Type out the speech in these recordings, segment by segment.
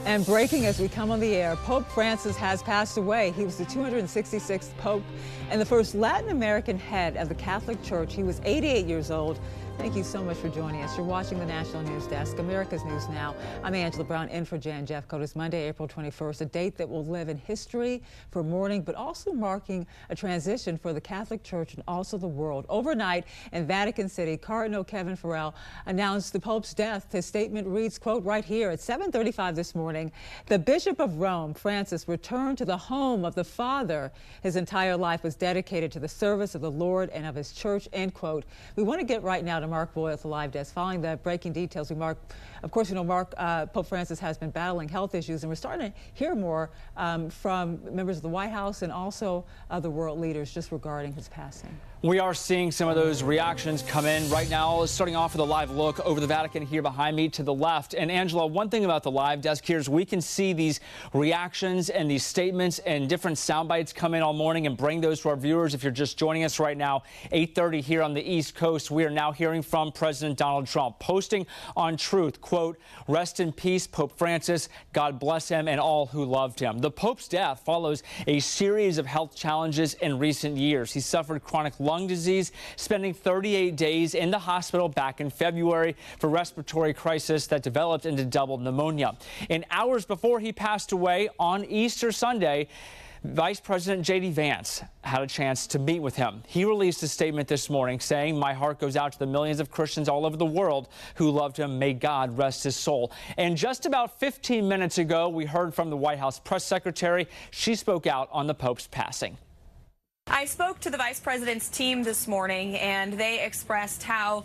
And breaking as we come on the air, Pope Francis has passed away. He was the 266th Pope and the first Latin American head of the Catholic Church. He was 88 years old. Thank you so much for joining us. You're watching the National News Desk, America's News Now. I'm Angela Brown, in for Jan Jeffcoat. It's Monday, April 21st, a date that will live in history for mourning, but also marking a transition for the Catholic Church and also the world. Overnight in Vatican City, Cardinal Kevin Farrell announced the Pope's death. His statement reads, quote, right here at 7:35 this morning, the Bishop of Rome, Francis, returned to the home of the Father. His entire life was dedicated to the service of the Lord and of his church, end quote. We want to get right now to Mark Boyle at the live desk. Following the breaking details, of course, Pope Francis has been battling health issues, and we're starting to hear more from members of the White House and also other world leaders just regarding his passing. We are seeing some of those reactions come in right now, starting off with a live look over the Vatican here behind me to the left. And Angela, one thing about the live desk here is we can see these reactions and these statements and different sound bites come in all morning and bring those to our viewers. If you're just joining us right now, 8:30 here on the East Coast, we are now hearing from President Donald Trump, posting on Truth, quote, rest in peace, Pope Francis, God bless him and all who loved him. The Pope's death follows a series of health challenges in recent years. He suffered chronic lung disease, spending 38 days in the hospital back in February for respiratory crisis that developed into double pneumonia. And hours before he passed away on Easter Sunday, Vice President J.D. Vance had a chance to meet with him. He released a statement this morning saying, my heart goes out to the millions of Christians all over the world who loved him. May God rest his soul. And just about 15 minutes ago, we heard from the White House press secretary. She spoke out on the Pope's passing. I spoke to the Vice President's team this morning, and they expressed how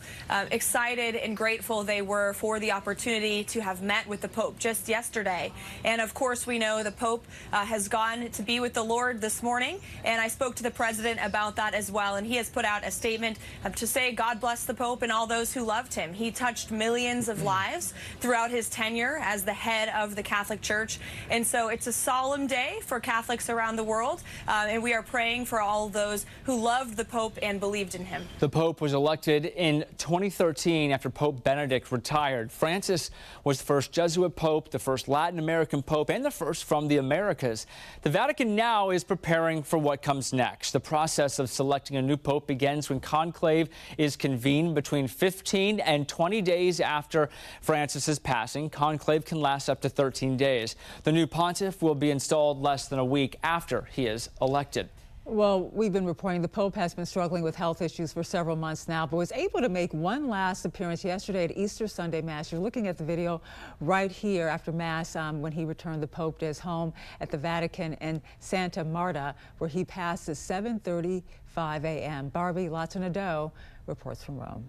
excited and grateful they were for the opportunity to have met with the Pope just yesterday. And of course, we know the Pope has gone to be with the Lord this morning, and I spoke to the President about that as well, and he has put out a statement to say God bless the Pope and all those who loved him. He touched millions of lives throughout his tenure as the head of the Catholic Church, and so it's a solemn day for Catholics around the world, and we are praying for all those who loved the Pope and believed in him. The Pope was elected in 2013 after Pope Benedict retired. Francis was the first Jesuit Pope, the first Latin American Pope, and the first from the Americas. The Vatican now is preparing for what comes next. The process of selecting a new Pope begins when conclave is convened between 15 and 20 days after Francis's passing. Conclave can last up to 13 days. The new pontiff will be installed less than a week after he is elected. Well, we've been reporting the Pope has been struggling with health issues for several months now, but was able to make one last appearance yesterday at Easter Sunday Mass. You're looking at the video right here after Mass when he returned the Pope to his home at the Vatican in Santa Marta, where he passed at 7:35 a.m. Barbie Latonado reports from Rome.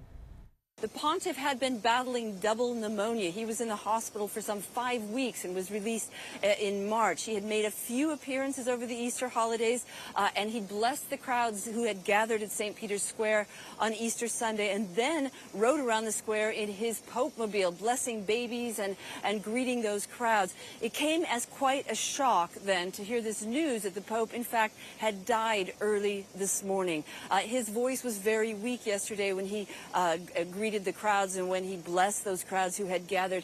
The pontiff had been battling double pneumonia. He was in the hospital for some 5 weeks and was released in March. He had made a few appearances over the Easter holidays, and he blessed the crowds who had gathered at St. Peter's Square on Easter Sunday, and then rode around the square in his Pope-mobile, blessing babies and greeting those crowds. It came as quite a shock then to hear this news that the Pope, in fact, had died early this morning. His voice was very weak yesterday when he greeted the crowds and when he blessed those crowds who had gathered.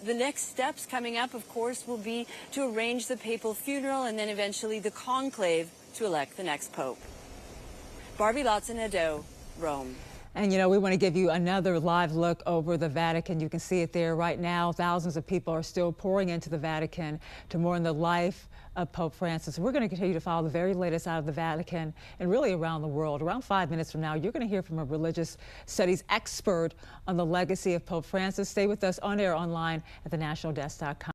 The next steps coming up, of course, will be to arrange the papal funeral and then eventually the conclave to elect the next pope. Barbie Latonado, Rome. And, you know, we want to give you another live look over the Vatican. You can see it there right now. Thousands of people are still pouring into the Vatican to mourn the life of Pope Francis. We're going to continue to follow the very latest out of the Vatican and really around the world. Around 5 minutes from now, you're going to hear from a religious studies expert on the legacy of Pope Francis. Stay with us on air online at thenationaldesk.com.